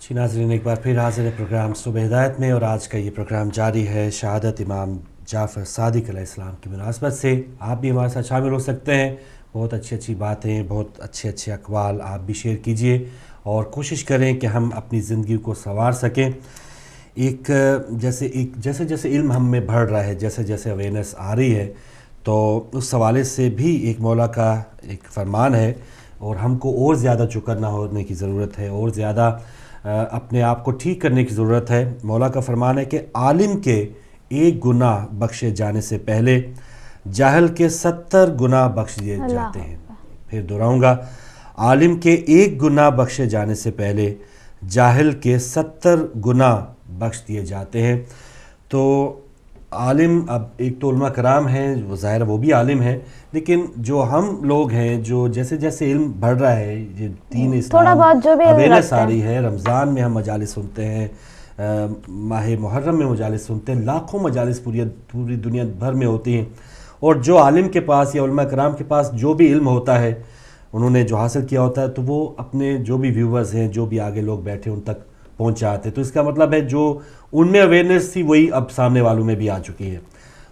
जी नाज़रीन, एक बार फिर हाजिर है प्रोग्राम सुबह हिदायत में, और आज का ये प्रोग्राम जारी है शहादत इमाम जाफ़र सादिक अलैहिस्सलाम की मुनासबत से। आप भी हमारे साथ शामिल हो सकते हैं। बहुत अच्छी अच्छी बातें, बहुत अच्छे अच्छे अक़वाल आप भी शेयर कीजिए और कोशिश करें कि हम अपनी ज़िंदगी को संवार सकें। जैसे जैसे इल्म हम में बढ़ रहा है, जैसे जैसे अवेयरनेस आ रही है, तो उस हवाले से भी एक मौला का एक फरमान है और हमको और ज़्यादा चौकन्ना होने की ज़रूरत है, और ज़्यादा अपने आप को ठीक करने की ज़रूरत है। मौला का फरमान है कि आलिम के एक गुनाह बख्शे जाने से पहले जाहिल के 70 गुनाह बख्श दिए जाते हैं। फिर दोहराऊँगा, आलिम के एक गुनाह बख्शे जाने से पहले जाहिल के 70 गुनाह बख्श दिए जाते हैं। तो आलिम, अब एक तो उलमा कराम हैं, वो ज़ाहिर वो भी आलिम हैं, लेकिन जो हम लोग हैं, जो जैसे जैसे इल्म बढ़ रहा है, ये दीन इस्लाम अवेयरनेस आ रही है, रमज़ान में हम मजालिस सुनते हैं, माह मुहर्रम में मजालिस सुनते हैं, लाखों मजालिस पूरी दुनिया भर में होती हैं। और जो आलिम के पास या उलमा कराम के पास जो भी इल्म होता है, उन्होंने जो हासिल किया होता है, तो वो अपने जो भी व्यूवर्स हैं, जो भी आगे लोग बैठे उन तक पहुंचाते। तो इसका मतलब है जो उनमें अवेयरनेस थी वही अब सामने वालों में भी आ चुकी है।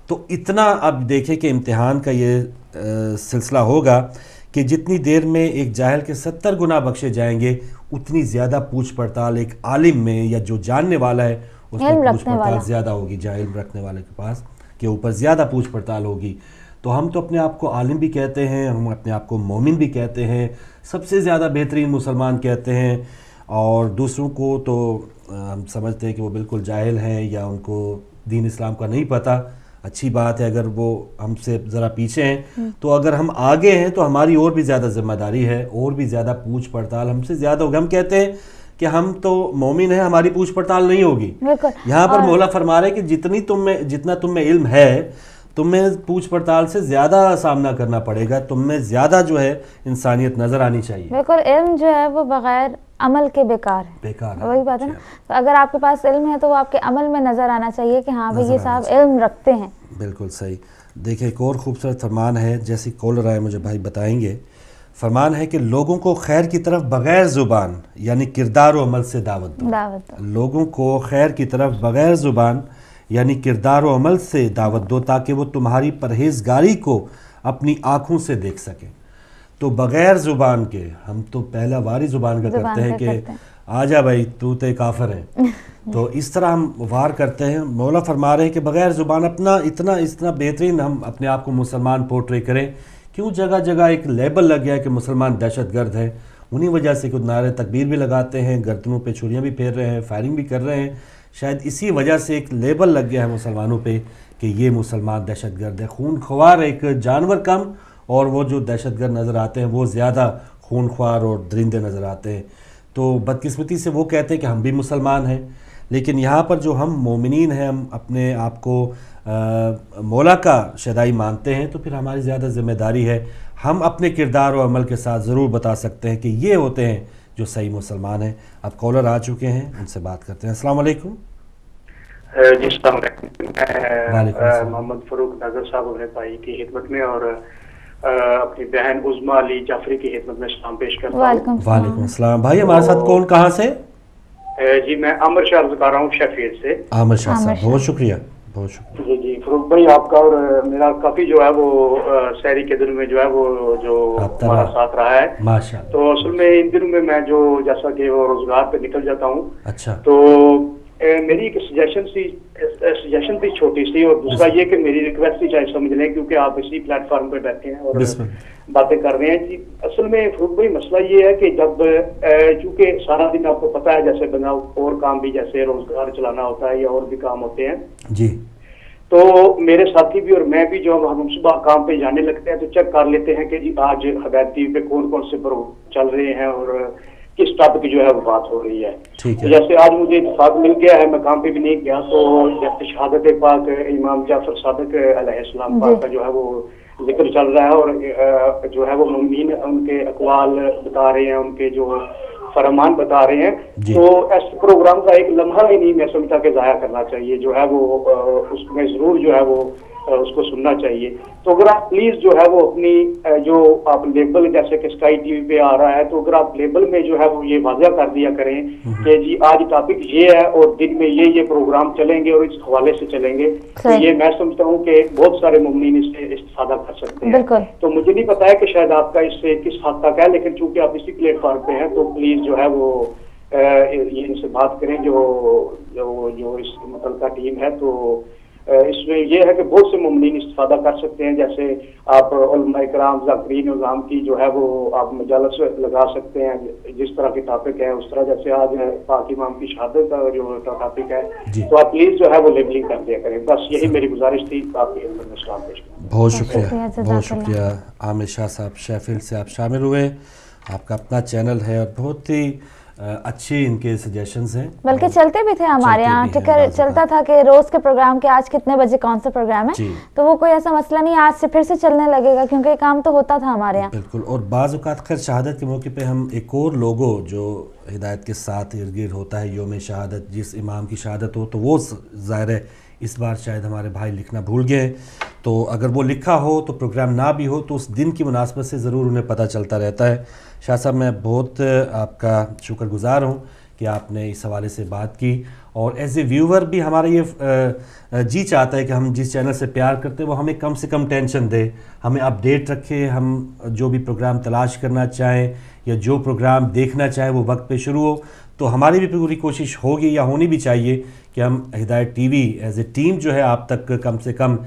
तो इतना अब देखें कि इम्तिहान का ये सिलसिला होगा कि जितनी देर में एक जाहिल के 70 गुना बख्शे जाएंगे, उतनी ज़्यादा पूछ पड़ताल एक आलिम में या जो जानने वाला है उसमें पूछ पड़ताल ज़्यादा होगी। जाहिल रखने वाले के पास के ऊपर ज़्यादा पूछ पड़ताल होगी। तो हम तो अपने आप को आलिम भी कहते हैं, हम अपने आप को मोमिन भी कहते हैं, सबसे ज़्यादा बेहतरीन मुसलमान कहते हैं, और दूसरों को तो हम समझते हैं कि वो बिल्कुल जाहिल हैं या उनको दीन इस्लाम का नहीं पता। अच्छी बात है अगर वो हमसे ज़रा पीछे हैं, तो अगर हम आगे हैं तो हमारी और भी ज़्यादा ज़िम्मेदारी है, और भी ज़्यादा पूछ पड़ताल हमसे ज़्यादा होगी। हम कहते हैं कि हम तो मोमिन हैं, हमारी पूछ पड़ताल नहीं होगी। यहाँ पर मौला फरमा रहे कि जितना तुम में इल्म है, तुम्हें पूछ पड़ताल से ज़्यादा सामना करना पड़ेगा, तुम्हें ज़्यादा जो है इंसानियत नज़र आनी चाहिए। बिल्कुल, इल्म जो है वो बगैर अमल के बेकार है। वही बात है ना। तो अगर आपके पास इल्म है तो वो आपके अमल में नज़र आना चाहिए कि हाँ भाई ये साहब इल्म रखते हैं। बिल्कुल सही। देखिए, एक और खूबसूरत फरमान है, जैसी कॉलर आए मुझे भाई बताएंगे। फरमान है कि लोगों को खैर की तरफ बग़ैर ज़ुबान यानी किरदार व अमल से दावत दो। लोगों को खैर की तरफ बग़ैर ज़ुबान यानी किरदार व अमल से दावत दो, ताकि वो तुम्हारी परहेज़गारी को अपनी आँखों से देख सकें। तो बग़ैर ज़ुबान के, हम तो पहला वारी ज़ुबान का करते हैं कि आजा भाई तू तो काफ़िर है, तो इस तरह हम वार करते हैं। मौला फरमा रहे हैं कि बग़ैर ज़ुबान अपना इतना बेहतरीन हम अपने आप को मुसलमान पोर्ट्रे करें। क्यों जगह जगह एक लेबल लग गया है कि मुसलमान दहशतगर्द है, उन्हीं वजह से कुछ नारे तकबीर भी लगाते हैं, गर्दनों पे छुरियाँ भी फेर रहे हैं, फायरिंग भी कर रहे हैं। शायद इसी वजह से एक लेबल लग गया है मुसलमानों पे कि ये मुसलमान दहशतगर्द है। खूनख्वार एक जानवर कम, और वो जो दहशतगर्द नज़र आते हैं वो ज़्यादा खूनख्वार और दरिंदे नज़र आते हैं। तो बदकिस्मती से वो कहते हैं कि हम भी मुसलमान हैं, लेकिन यहाँ पर जो हम मोमिनीन हैं, हम अपने आप को मौला का शदाई मानते हैं, तो फिर हमारी ज़्यादा ज़िम्मेदारी है। हम अपने किरदार और अमल के साथ ज़रूर बता सकते हैं कि ये होते हैं जो सही मुसलमान हैं। अब कॉलर आ चुके हैं, उनसे बात करते हैं। अस्सलाम वालेकुम। जी अस्सलाम वालेकुम। मोहम्मद फ़ारूक नज़र साहब अपने भाई की खिदमत में और अपनी बहन उज़्मा अली जाफरी की खिदमत में सलाम पेश करता हूँ। वालेकुम अस्सलाम। भाई हमारे साथ कौन, कहाँ से? जी मैं आमिर शाह अर्ज़ कर रहा हूँ शेफील्ड से। आमिर शाह साहब, बहुत शुक्रिया, बहुत शुक्रिया। जी फ़ारूक भाई, आपका और मेरा काफ़ी जो है वो शहरी के दिनों में जो है वो जो हमारा साथ रहा है माशाअल्लाह। तो असल में इन दिनों में मैं जो जैसा कि वो रोजगार पे निकल जाता हूँ। अच्छा। तो मेरी एक सजेशन थी छोटी सी, और दूसरा ये कि मेरी रिक्वेस्ट थी, चाहे समझ लें, क्योंकि आप इसी प्लेटफॉर्म पे बैठे हैं और बातें कर रहे हैं। जी असल में फ़ारूक भाई मसला ये है कि जब चूँकि सारा दिन आपको पता है जैसे बना और काम भी जैसे रोजगार चलाना होता है या और भी काम होते हैं जी, तो मेरे साथी भी और मैं भी जो हम सुबह काम पे जाने लगते हैं तो चेक कर लेते हैं कि जी आज हदायत टीवी पे कौन कौन से प्रोग्राम चल रहे हैं और किस टॉपिक की जो है वो बात हो रही है। तो जैसे आज मुझे इत्तेफाक मिल गया है, मैं काम पे भी नहीं गया, तो जैसे शहादत पाक इमाम जाफर सादिक अलैहिस्सलाम पाक का जो है वो जिक्र चल रहा है, और जो है वो मुमीन उनके अक़वाल बता रहे हैं, उनके जो फरमान बता रहे हैं। तो इस प्रोग्राम का एक लम्हा ही नहीं मैं समझता कि ज़ाया करना चाहिए, जो है वो उसमें ज़रूर जो है वो उसको सुनना चाहिए। तो अगर आप प्लीज जो है वो अपनी जो आप लेबल, जैसे कि स्काई टीवी पे आ रहा है, तो अगर आप लेबल में जो है वो ये वाज़ा कर दिया करें कि जी आज टॉपिक ये है और दिन में ये प्रोग्राम चलेंगे और इस हवाले से चलेंगे, तो ये मैं समझता हूँ कि बहुत सारे मुमनीन इससे इस्तेफादा कर सकते हैं। तो मुझे नहीं पता है कि शायद आपका इससे किस हद तक है, लेकिन चूंकि आप इसी प्लेटफॉर्म पे हैं तो प्लीज जो है वो ये इनसे बात करें जो इस मुतल्लिका टीम है। तो इसमें यह है कि बहुत से मुमनीन इस्तेफादा कर सकते हैं, जैसे आप उलमा इकराम ज़ाकिरीन निज़ाम की जो है वो आप मजालस लगा सकते हैं, जिस तरह के टॉपिक है उस तरह, जैसे आज है पाक इमाम की शहादत का जो टॉपिक है, तो आप प्लीज जो है वो लेबलिंग कर दिया करें। बस यही मेरी गुजारिश थी आपकी खिदमत में सलाम पेश करें। बहुत शुक्रिया आमिर शाह साहब, शेफील्ड से आप शामिल हुए, आपका अपना चैनल है और बहुत ही अच्छे इनके सजेशंस हैं, बल्कि चलते भी थे हमारे यहाँ, ठीक है, चलता था कि रोज के प्रोग्राम के आज कितने बजे कौन सा प्रोग्राम है, तो वो कोई ऐसा मसला नहीं, आज से फिर से चलने लगेगा क्योंकि काम तो होता था हमारे यहाँ। बिल्कुल। और बाज़ औक़ात खैर शहादत के मौके पे हम एक और लोगो जो हिदायत के साथ इर्द गिर्द होता है, योम शहादत, जिस इमाम की शहादत हो, तो वो ज़ाहिर है इस बार शायद हमारे भाई लिखना भूल गए, तो अगर वो लिखा हो तो प्रोग्राम ना भी हो तो उस दिन की मुनासबत से ज़रूर उन्हें पता चलता रहता है। शाह साहब, मैं बहुत आपका शुक्रगुज़ार हूँ कि आपने इस हवाले से बात की, और एज ए व्यूवर भी हमारा ये जी चाहता है कि हम जिस चैनल से प्यार करते हैं वो हमें कम से कम टेंशन दे, हमें अपडेट रखे, हम जो भी प्रोग्राम तलाश करना चाहें या जो प्रोग्राम देखना चाहें वो वक्त पे शुरू हो। तो हमारी भी पूरी कोशिश होगी या होनी भी चाहिए कि हम हिदायत टीवी एज ए टीम जो है आप तक कम से कम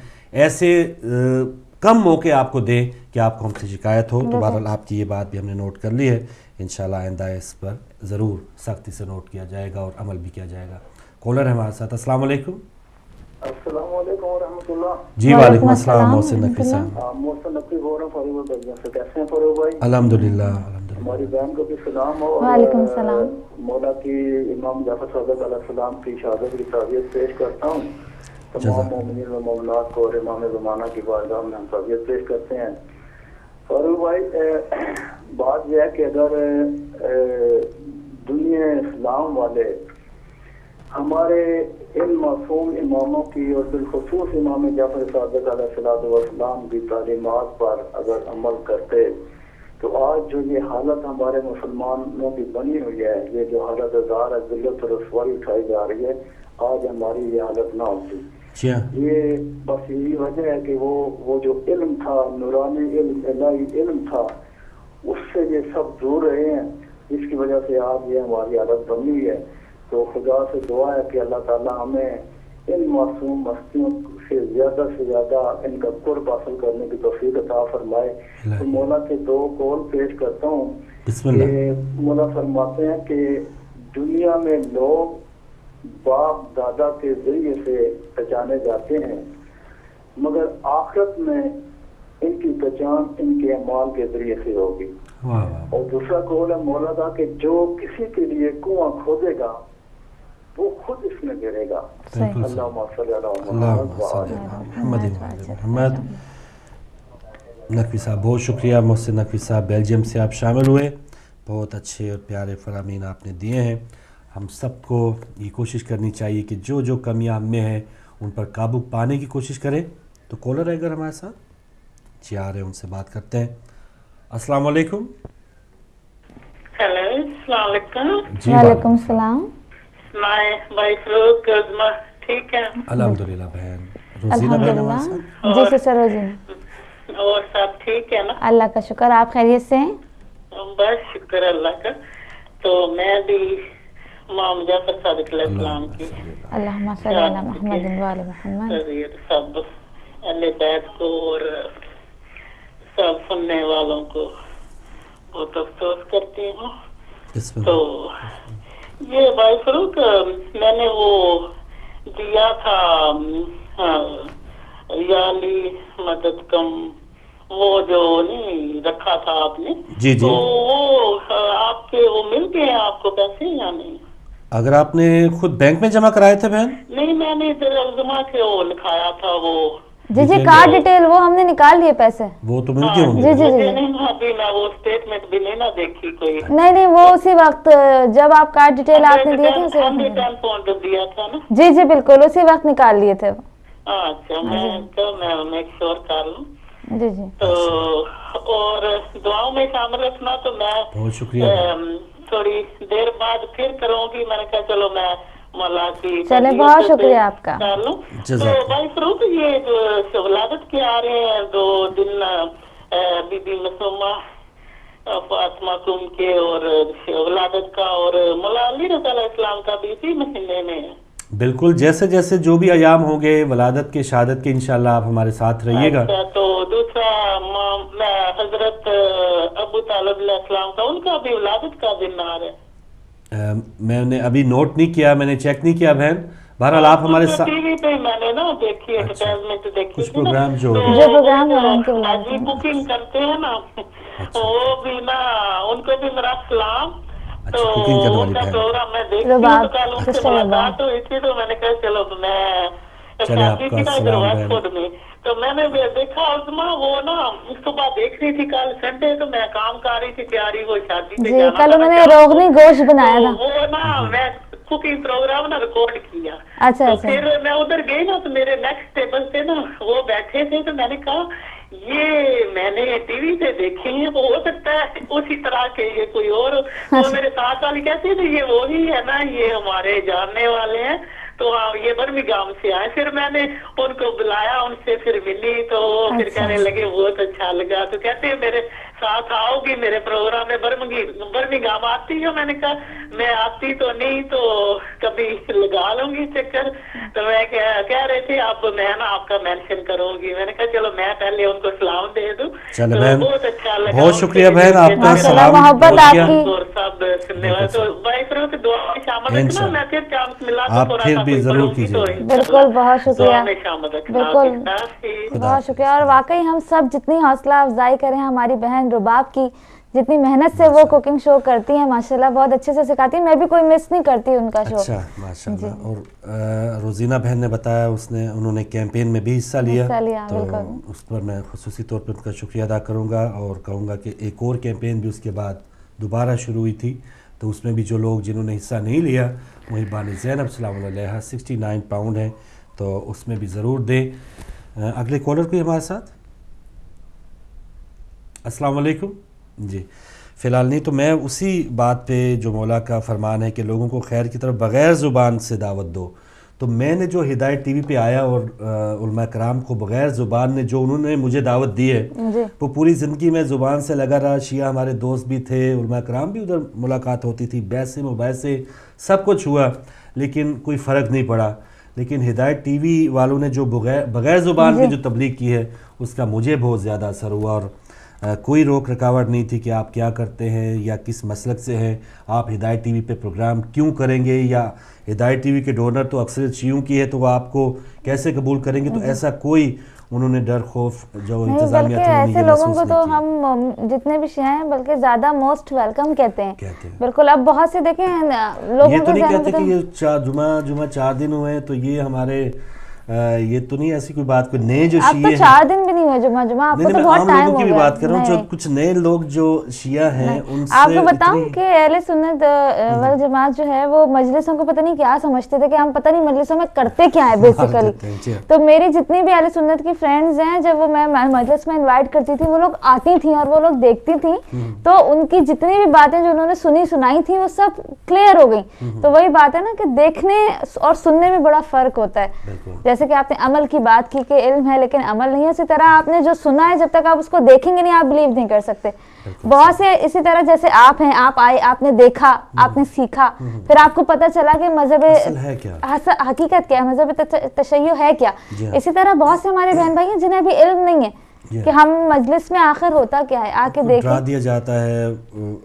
ऐसे कम मौके आपको दें कि आपको हमसे शिकायत हो। तो बहरहाल आपकी ये बात भी हमने नोट कर ली है, इंशाल्लाह आइंदा इस पर ज़रूर सख्ती से नोट किया जाएगा और अमल भी किया जाएगा। कॉलर है हमारे साथ। अस्सलाम वालेकुम। अस्सलाम वालेकुम व रहमतुल्लाह। जी वालेकुम अस्सलाम। मोहसिन नकवी साहब। मोहसिन नकवी बोल रहा हूं फरूक भाई से। कैसे हैं फरूक भाई? अल्हम्दुलिल्लाह। हमारी बहन को भी सलाम और वालेकुम सलाम। मौला की इमाम जाफर सादिक अलैहिस्सलाम की शहादत की ताज़ियत पेश करता हूँ। तमाम मोमिनीन व मोमिनात को और इमाम ज़माना की बारगाह में हम ताज़ियत पेश करते हैं। फरूक भाई, बात यह है कि अगर दुनिया इस्लाम वाले हमारे इन मासूम इमामों की और बिलखुसूस इमाम जाफर सादिक अलैहिस्सलाम की तालीमात पर अगर अमल करते तो आज जो ये हालत हमारे मुसलमानों की बनी हुई है, ये जो हालत ज़ार है, ज़िल्लत और रसवाई उठाई जा रही है, आज हमारी ये हालत ना होती। ये बस यही वजह है कि वो जो इल्म था, नूरानी इल्म, इलाही इल्म था, उससे ये सब दूर रहे हैं, जिसकी वजह से आज ये हमारी हालत बनी हुई है। तो खुदा से दुआ है कि अल्लाह ताला हमें इन मासूम मस्तियों से ज़्यादा इनका कुर्ब हासिल करने की तौफीक अता फरमाए। तो मौला के दो कौल पेश करता हूँ। मौला फरमाते हैं कि दुनिया में लोग बाप दादा के जरिए से पहचाने जाते हैं, मगर आखिरत में इनकी पहचान इनके अमाल के जरिए से होगी। और दूसरा कौल है मौला का कि जो किसी के लिए कुआं खोदेगा वो खुद इसमें गिरेगा। नकवी साहब, बहुत शुक्रिया। मोहसिन नकवी साहब बेल्जियम से आप शामिल हुए, बहुत अच्छे और प्यारे फरामीन आपने दिए हैं। हम सबको ये कोशिश करनी चाहिए कि जो जो कमियां हम में हैं उन पर काबू पाने की कोशिश करें। तो कॉलर है अगर हमारे साथ जी आ रहे हैं, उनसे बात करते हैं। अस्सलाम वालेकुम। हेलो, अस्सलाम वालेकुम। जी वालेकुम सलाम। भाई फरूक ठीक है? अल्हम्दुलिल्लाह बहन। रोजीना बहन हमारे साथ। जी सिस्टर रोजीना। और सब ठीक है ना? अल्लाह का शुक्र। आप खैरियत से हैं? बस शुक्र अल्लाह का। तो मैं भी इमाम जाफर सादिक अलैहिस्सलाम की अल्लाहुम्मा सल्ली अला मुहम्मद व आले मुहम्मद सब अहले बैत को और सब सुनने वालों को बहुत अफसोस करती हूँ। तो ये भाई फरूक, मैंने वो दिया था याली मदद कम, वो जो नहीं रखा था आपने, जी जी, तो वो आपके वो मिल गए आपको पैसे या नहीं? अगर आपने खुद बैंक में जमा कराए थे बहन? नहीं, मैंने जमा के वो लिखाया था वो। जी जी, कार्ड डिटेल वो हमने निकाल लिए पैसे, वो तो मिल गए होंगे। जी जी जी, नहीं अभी मैं वो स्टेटमेंट भी नहीं ना देखी कोई। नहीं वो उसी वक्त जब आप कार्ड डिटेल आपने दिए थे उसी वक्त दिया था ना? जी जी बिल्कुल, उसी वक्त निकाल लिए थे। अच्छा, मैं मेक श्योर कर लूँ जी जी। तो और दुआओं में शामिल रखना। तो मैं बहुत शुक्रिया। थोड़ी देर बाद फिर करूँगी। मैंने कहा चलो मैं मौला की चले, बहुत शुक्रिया आपका। कर लूँ। तो भाई फरूक, ये जो वलादत के आ रहे हैं 2 दिन बीबी मसूमा फातिमा कुम के और वलादत का, और मौला अली रज़ा अलैहिस्सलाम का भी इसी महीने में है। बिल्कुल, जैसे जैसे जो भी अयाम होंगे वलादत के शहादत के, इंशाल्लाह आप हमारे साथ रहिएगा। अच्छा, तो दूसरा हजरत अबू तालिब अलैहिस्सलाम का, उनका भी वलादत का दिन आ रहा है। मैंने अभी नोट नहीं किया, मैंने चेक नहीं किया बहन। बहरहाल आप हमारे साथ टीवी पे मैंने ना देखी एडवर्टाइजमेंट देखी कुछ थी प्रोग्राम जो प्रोग्राम हाजी बुकिंग करते हैं ना, वो भी ना, उनको भी मेरा सलाम। तो उनका प्रोग्राम मैं देखती हूँ, तो कल उनसे मुलाकात हुई थी, तो मैंने कहा चलो मैं शादी थी ना इधर में, तो मैंने देखा उस्मा, वो ना सुबह देख रही थी, कल संडे, तो मैं काम कर रही थी तैयारी, वो शादी पे जाना। कल मैंने रोगनी गोश्त बनाया था, वो ना मैं कुकिंग प्रोग्राम ना रिकॉर्ड किया। अच्छा, तो अच्छा। फिर मैं उधर गई ना, तो मेरे नेक्स्ट टेबल पे ना वो बैठे थे, तो मैंने कहा ये मैंने टीवी पे देखे हैं, वो हो सकता है उसी तरह के ये कोई और। वो मेरे साथ वाली कहती थी ये वही है ना, ये हमारे जानने वाले हैं, तो हाँ ये बर्मिंघम से आए। फिर मैंने उनको बुलाया, उनसे फिर मिली, तो फिर कहने लगे बहुत अच्छा लगा। तो कहते हैं मेरे साथ आओगी मेरे प्रोग्राम में, बर्मिंघम आती है? मैंने कहा मैं आती तो नहीं, तो कभी लगा लूंगी चक्कर। तो मैं कह रहे थे अब मैं ना आपका मेंशन करूंगी। मैंने कहा चलो मैं पहले उनको सलाम दे दूं। चलो तो बहन, बहुत अच्छा लगा, बहुत शुक्रिया बहन, आपका सलाम मोहब्बत आपकी। और सब सुनने वाले, तो भाई फिर दुआ में शामिल रखना। मैं फिर चांस मिला तो आप फिर भी जरूर कीजिए। बिल्कुल, बहुत शुक्रिया, बिल्कुल बहुत शुक्रिया। और वाकई हम सब जितनी हौसला अफजाई करें हमारी बहन रुबाब की, जितनी मेहनत से वो कुकिंग शो करती है, माशाल्लाह बहुत अच्छे से सिखाती है। मैं भी कोई मिस नहीं करती उनका शो। अच्छा, माशाल्लाह। और रोजीना बहन ने बताया उन्होंने कैंपेन में भी हिस्सा लिया, तो उस पर मैं खुसूसी तौर पर उनका शुक्रिया अदा करूंगा और कहूंगा कि एक और कैंपेन भी उसके बाद दोबारा शुरू हुई थी, तो उसमें भी जो लोग जिन्होंने हिस्सा नहीं लिया, वही बानी ज़ैनब सलाम अलैहा 69 पाउंड है, तो उसमें भी ज़रूर दें। अगले कॉलर कोई हमारे साथ? अस्सलाम वालेकुम जी। फ़िलहाल नहीं, तो मैं उसी बात पे जो मौला का फरमान है कि लोगों को खैर की तरफ बग़ैर ज़ुबान से दावत दो, तो मैंने जो हिदायत टीवी पे आया और उलमा कराम को बग़ैर ज़ुबान ने जो उन्होंने मुझे दावत दी है, वो पूरी ज़िंदगी में ज़ुबान से लगा रहा। शिया हमारे दोस्त भी थे, उलमा कराम भी उधर मुलाकात होती थी, बैसे मुबैसे सब कुछ हुआ, लेकिन कोई फ़र्क नहीं पड़ा। लेकिन हिदायत टीवी वालों ने जो बग़ैर ज़ुबान की जो तबलीग की है, उसका मुझे बहुत ज़्यादा असर हुआ। और कोई रोक रकावट नहीं थी कि आप क्या करते हैं या किस मसलक से हैं, आप हिदायत टीवी पे प्रोग्राम क्यों करेंगे, या हिदायत टीवी के डोनर तो अक्सर शियों की है, तो वो आपको कैसे कबूल करेंगे। तो ऐसा कोई उन्होंने डर खौफ जो इंतजामिया थी, ऐसे लोगों को तो हम जितने भी शिया हैं बल्कि ज़्यादा मोस्ट वेलकम कहते हैं। बिल्कुल, अब बहुत से देखें लोगों ये तो नहीं कहते कि ये जुमा 4 दिन हुए हैं, तो ये हमारे ये तो नहीं ऐसी कोई बात, कोई नए जो शिया तो 4 दिन भी नहीं हुए जुमा, आपको तो बहुत टाइम हो गया। की बात कर रहा हूं, जो कुछ नए लोग जो शिया हैं उनसे आपको बताऊं कि अहले सुन्नत वल जमात जो है वो मजलिसों को पता नहीं क्या समझते थे कि हम पता नहीं मजलिसों में करते क्या है बेसिकली। तो मेरी जितनी भी अहले सुन्नत की फ्रेंड्स हैं, जब वो मैं मजलिस में इन्वाइट करती थी, वो लोग आती थी और वो लोग देखती थी, तो उनकी जितनी भी बातें जो उन्होंने सुनाई थी वो सब क्लियर हो गई। तो वही बात है ना कि देखने और सुनने में बड़ा फर्क होता है। जैसे कि आपने अमल की बात की कि इल्म है लेकिन अमल नहीं है, इसी तरह आपने जो सुना है जब तक आप उसको देखेंगे नहीं, आप बिलीव नहीं कर सकते। बहुत से इसी तरह जैसे आप हैं, आप आए, आपने देखा, आपने सीखा, फिर आपको पता चला कि मजहब हकीकत क्या है, मजहब तशय्युअ है क्या। इसी तरह बहुत से हमारे बहन भाई हैं जिन्हें अभी इल्म नहीं है कि हम मजलिस में आखिर होता क्या है, आके देखें। डरा दिया जाता है,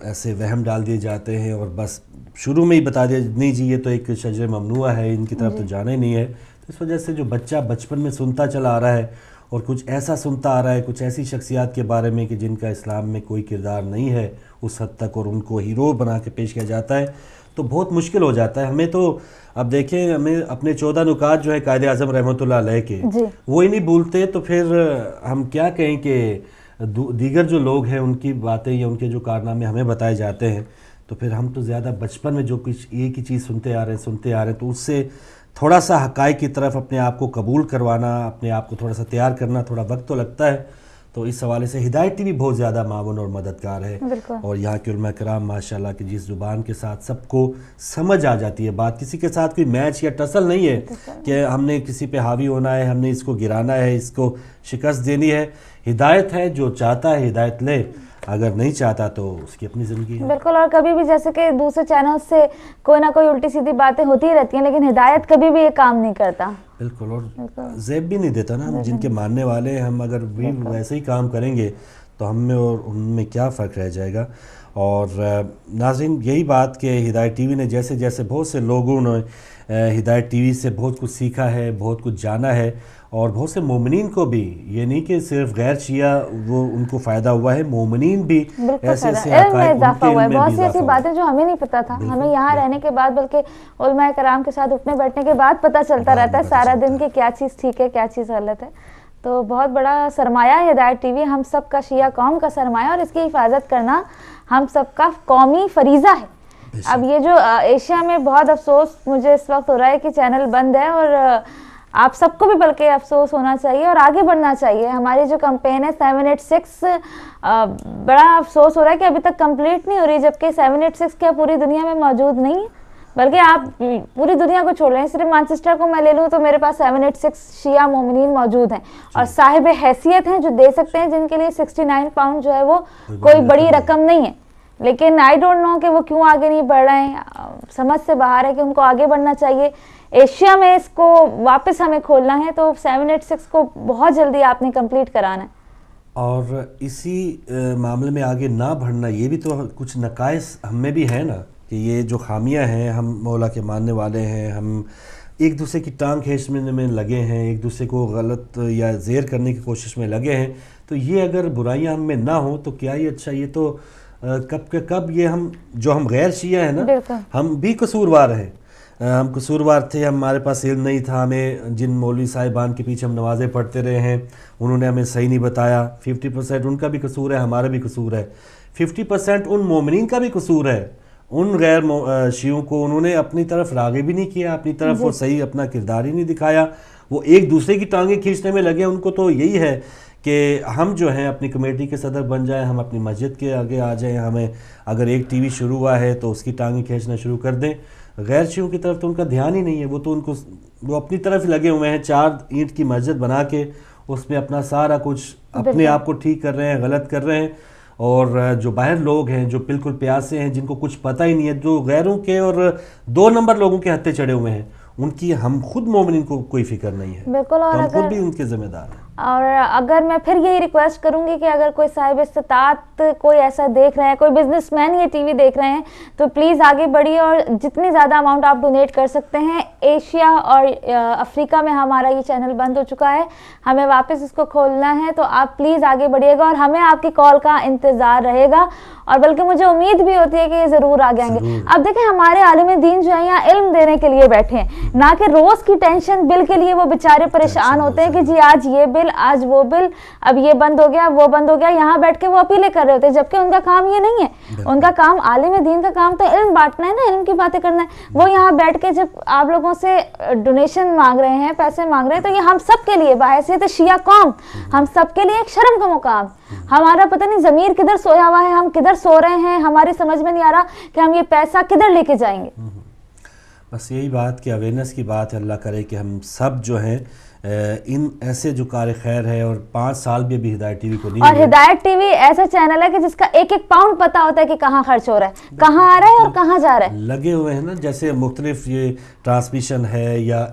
ऐसे वहम डाल दिए जाते हैं और बस शुरू में ही बता दिया नहीं जी ये तो एक शजर ममनुआ है, इनकी तरफ तो जाना ही नहीं है। इस वजह से जो बच्चा बचपन में सुनता चला आ रहा है और कुछ ऐसा सुनता आ रहा है, कुछ ऐसी शख्सियात के बारे में कि जिनका इस्लाम में कोई किरदार नहीं है उस हद तक, और उनको हीरो बना के पेश किया जाता है, तो बहुत मुश्किल हो जाता है। हमें तो अब देखें, हमें अपने 14 नुकात जो है कायदे आज़म रहमतुल्लाह अलैह के, वो ही नहीं भूलते, तो फिर हम क्या कहें कि दीगर जो लोग हैं उनकी बातें या उनके जो कारनामे हमें बताए जाते हैं, تو پھر ہم تو زیادہ بچپن میں جو کچھ ایک ہی چیز سنتے آ رہے ہیں تو اس سے تھوڑا سا حقائق کی طرف اپنے آپ کو قبول کروانا، اپنے آپ کو تھوڑا سا تیار کرنا تھوڑا وقت تو لگتا ہے. تو اس حوالے سے ہدایت ٹی وی بہت زیادہ معاون اور مددگار ہے. اور یہاں کے علماء کرام ماشاءاللہ کہ جس زبان کے ساتھ سب کو سمجھ آ جاتی ہے بات، کسی کے ساتھ کوئی میچ یا ٹسل نہیں ہے کہ ہم نے کسی پہ حاوی ہونا ہے، ہم نے اس کو گرانا ہے، اس کو شکست دینی ہے. ہدایت ہے، جو چاہتا ہے ہدایت لے، اگر نہیں چاہتا تو اس کی اپنی زندگی ہے. بالکل. اور کبھی بھی جیسے کہ دوسرے چینل سے کوئی نہ کوئی الٹی سیدھی باتیں ہوتی رہتی ہیں، لیکن ہدایت کبھی بھی یہ کام نہیں کرتا. بالکل. اور زیب بھی نہیں دیتا نا. ہم جن کے ماننے والے ہیں، ہم اگر بھی ویسے ہی کام کریں گے تو ہم میں اور ان میں کیا فرق رہ جائے گا. اور ناظرین یہی بات کہ ہدایت ٹی وی نے جیسے جیسے بہت سے لوگوں نے ہدایت ٹی وی سے بہت کچھ سیکھا ہے، بہت کچھ جانا ہے، اور بہت سے مومنین کو بھی، یہ نہیں کہ صرف غیر شیعہ وہ ان کو فائدہ ہوا ہے، مومنین بھی ایسے ایسے علم میں اضافہ ہوا ہے. بہت سی ایسی باتیں جو ہمیں نہیں پتا تھا، ہمیں یہاں رہنے کے بعد بلکہ علماء کرام کے ساتھ اٹھنے بیٹھنے کے بعد پتہ چلتا رہتا ہے سارا دن کہ کیا چیز ٹھیک ہے کیا چیز غلط ہے. تو بہت بڑا سرمایہ ہے ہدایت ٹی وی، ہم سب کا شیعہ قوم کا سرمایہ، اور اس کی حفاظت کرنا ہم سب کا قومی فریضہ ہے. اب یہ جو ایشیا میں بہت افسوس مجھے اس وقت ہو رہا ہے کہ چینل بند ہے، اور آپ سب کو بھی بلکہ افسوس ہونا چاہیے اور آگے بڑھنا چاہیے. ہماری جو کمپین ہے 786، بڑا افسوس ہو رہا ہے کہ ابھی تک کمپلیٹ نہیں ہو رہی، جبکہ 786 کیا پوری دنیا میں موجود نہیں ہے، بلکہ آپ پوری دنیا کو چھوڑ رہے ہیں. صرف مانچسٹر کو میں لے لوں تو میرے پاس 786 شیعہ مومنین موجود ہیں اور صاحب حیثیت ہیں جو دے سکتے ہیں، جن کے لیے 69 پاؤنڈ جو ہے وہ کوئی بڑی رقم نہیں ہے. لیکن آئی ڈونٹ نو کہ وہ کیوں آگے نہیں بڑھ رہے ہیں. سمجھ سے باہر ہے کہ ان کو آگے بڑھنا چاہیے. ایشیا میں اس کو واپس ہمیں کھولنا ہے، تو 786 کو بہت جلدی آپ نے کمپلیٹ کرانا ہے. اور اسی معاملے میں آگے نہ بڑھنا، یہ بھی تو کچھ نقائص ہم میں بھی ہے نا، کہ یہ جو خامیاں ہیں، ہم مولا کے ماننے والے ہیں، ہم ایک دوسرے کی ٹانگ کھینچنے میں لگے ہیں، ایک دوسرے کو غلط یا زیر کرنے کی کوشش میں لگے ہیں. تو یہ اگر برائیاں ہم میں نہ ہوں تو کیا ہی اچھا. یہ تو کب کے کب یہ ہم غیر شیعہ ہیں نا، ہم بھی قصوروار ہیں. ہم قصوروار تھے، ہمارے پاس علم نہیں تھا. ہمیں جن مولوی صاحبان کے پیچھے ہم نمازیں پڑھتے رہے ہیں، انہوں نے ہمیں صحیح نہیں بتایا. 50% ان کا بھی قصور ہے، ہمارا بھی قصور ہے. 50% ان مومنین کا بھی قصور ہے. ان غیر شیعوں کو انہوں نے اپنی طرف راغب بھی نہیں کیا، اپنی طرف وہ صحیح اپنا کردار ہی نہیں دکھایا. وہ ایک دوسرے کی ٹانگیں کھینچنے میں لگے. ان کو تو یہی ہے کہ ہم جو ہیں اپنی کمیٹی کے صدر بن جائیں، ہم اپنی مسجد کے آگے آ جائیں، ہمیں اگر ایک ٹی وی شروع ہوا ہے تو اس کی ٹانگیں کھینچنا شروع کر دیں. غیر شیعوں کی طرف تو ان کا دھیان ہی نہیں ہے. وہ تو وہ اپنی طرف لگے ہوئے ہیں، 4 اینٹ کی مسجد بنا کے اس میں اپنا سارا کچھ اپنے آپ کو ٹھیک کر رہے ہیں، غلط کر رہے ہیں. اور جو باہر لوگ ہیں جو بالکل پیاسے ہیں، جن کو کچھ پتہ ہی نہیں ہے، جو غیروں کے اور 2 نمبر لوگوں کے ہتھے چڑھے ہوئے ہیں، ان کی ہم خود مومنین کو کوئی فکر نہیں ہے. بالکل. اور ہم خود بھی ان کے ذمہ دار ہیں. اور اگر میں پھر یہی ریکویسٹ کروں گی کہ اگر کوئی صاحب استطاعت کوئی ایسا دیکھ رہے ہیں، کوئی بزنس مین یہ ٹی وی دیکھ رہے ہیں، تو پلیز آگے بڑھیے اور جتنی زیادہ اماؤنٹ آپ ڈونیٹ کر سکتے ہیں. ایشیا اور افریقہ میں ہمارا یہ چینل بند ہو چکا ہے، ہمیں واپس اس کو کھولنا ہے. تو آپ پلیز آگے بڑھیے گا اور ہمیں آپ کی کال کا انتظار رہے گا. اور بلکہ مجھے امید بھی ہوتی ہے کہ یہ ضرور آگے آئیں گے. اب دیکھیں ہمارے عالم دین جو ہے یہاں علم دینے کے لیے بیٹھے ہیں، نہ کہ روز کی ٹینشن بل کے لیے وہ بیچارے پریشان ہوتے ہیں کہ جی آج یہ بل، آج وہ بل، اب یہ بند ہو گیا، وہ بند ہو گیا. یہاں بیٹھ کے وہ اپیلیں کر رہے ہوتے ہیں، جبکہ ان کا کام یہ نہیں ہے. ان کا کام، عالم دین کا کام تو علم بانٹنا ہے نا، علم کی باتیں کرنا ہے. وہ یہاں بیٹھ کے جب آپ لوگوں سے ڈونیشن مانگ رہے ہیں، پیسے مانگ رہے ہیں، تو یہ ہم سب کے لیے بحیثیت شیعہ قوم ہم سب کے لیے ایک شرم کا مقام. ہمارا پتہ نہیں ضمیر کدھر سویا ہوا ہے، ہم کدھر سو رہے ہیں، ہماری سمجھ میں نہیں آ رہا کہ ہم یہ پیسہ کدھر لے کے جائیں گے. بس یہی بات کہ اویئرنیس کی بات ہے. اللہ کرے کہ ہم سب جو ہیں ان ایسے جو کار خیر ہے، اور 5 سال بھی ابھی ہدایت ٹی وی کو نہیں. اور ہدایت ٹی وی ایسا چینل ہے کہ جس کا ایک ایک پاؤنڈ پتا ہوتا ہے کہ کہاں خرچ ہو رہا ہے، کہاں آ رہا ہے اور کہاں جا رہا ہے. لگے ہوئے ہیں نا، جیسے مختلف یہ ٹرانسمیشن ہے یا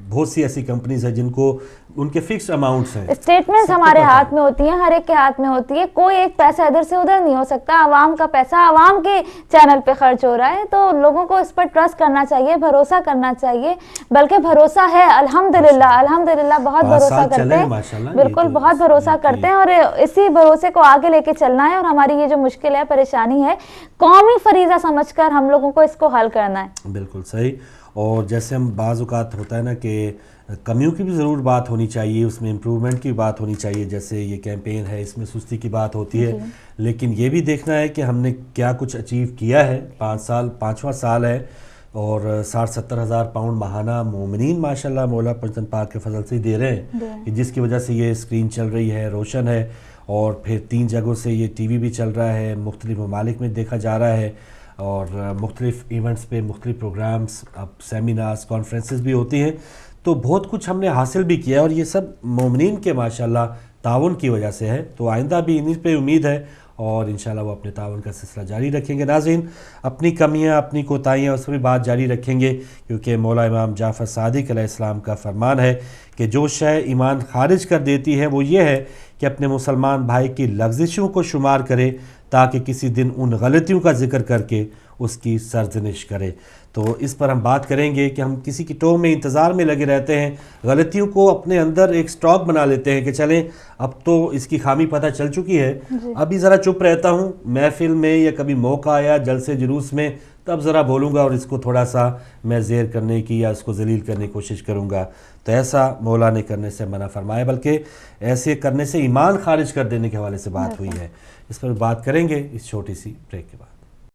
بہت سی ایسی کمپنیز ہیں جن کو ان کے فکس اماؤنٹس ہیں. اسٹیٹمنٹس ہمارے ہاتھ میں ہوتی ہیں، ہر ایک کے ہاتھ میں ہوتی ہے. کوئی ایک پیسہ ادھر سے ادھر نہیں ہو سکتا. عوام کا پیسہ عوام کے چینل پہ خرچ ہو رہا ہے، تو لوگوں کو اس پر ٹرسٹ کرنا چاہیے، بھروسہ کرنا چاہیے. بلکہ بھروسہ ہے الحمدللہ अल्हम्दुलिल्लाह बहुत भरोसा करते हैं, बिल्कुल बहुत भरोसा करते हैं, और इसी भरोसे को आगे लेके चलना है। और हमारी ये जो मुश्किल है, परेशानी है, कौमी फरीज़ा समझकर हम लोगों को इसको हल करना है। बिल्कुल सही। और जैसे हम बाज़ औक़ात होता है ना कि कमियों की भी ज़रूर बात होनी चाहिए, उसमें इम्प्रूवमेंट की बात होनी चाहिए, जैसे ये कैंपेन है इसमें सुस्ती की बात होती है, लेकिन ये भी देखना है कि हमने क्या कुछ अचीव किया है। 5वां साल है और 60-70 हज़ार पाउंड माहाना मोमिनीन माशाल्लाह मौला पंचतन पाक के फजल से ही दे रहे हैं, कि जिसकी वजह से ये स्क्रीन चल रही है, रोशन है, और फिर 3 जगहों से ये टीवी भी चल रहा है, मुख्तलिफ ममालिक में देखा जा रहा है, और मुख्तलिफ इवेंट्स पे मुख्तलिफ प्रोग्राम्स, अब सेमिनार्स, कॉन्फ्रेंसेस भी होती हैं। तो बहुत कुछ हमने हासिल भी किया, और ये सब मोमिनीन के माशाल्लाह ताउन की वजह से है। तो आइंदा भी इन्हीं पे उम्मीद है, और इंशाल्लाह वो अपने ताउन का सिलसिला जारी रखेंगे। नाज़रीन, अपनी कमियां, अपनी कोताहियां, उस पर भी बात जारी रखेंगे, क्योंकि मौला इमाम जाफ़र सादिक अलैहिस्सलाम का फरमान है कि जो शय ईमान खारिज कर देती है वो ये है कि अपने मुसलमान भाई की लफ्ज़िशों को शुमार करे, ताकि किसी दिन उन गलतियों का जिक्र करके उसकी सरजनिश करे। तो इस पर हम बात करेंगे कि हम किसी की टोह में इंतज़ार में लगे रहते हैं, गलतियों को अपने अंदर एक स्टॉक बना लेते हैं कि चलें अब तो इसकी खामी पता चल चुकी है, अभी ज़रा चुप रहता हूँ, महफिल में या कभी मौका आया जलसे जुलूस में तब ज़रा बोलूँगा और इसको थोड़ा सा मैं ज़ेर करने की या इसको जलील करने की कोशिश करूँगा। तो ऐसा मौला ने करने से मना फरमाया, बल्कि ऐसे करने से ईमान खारिज कर देने के हवाले से बात हुई है। इस पर बात करेंगे इस छोटी सी ब्रेक के बाद।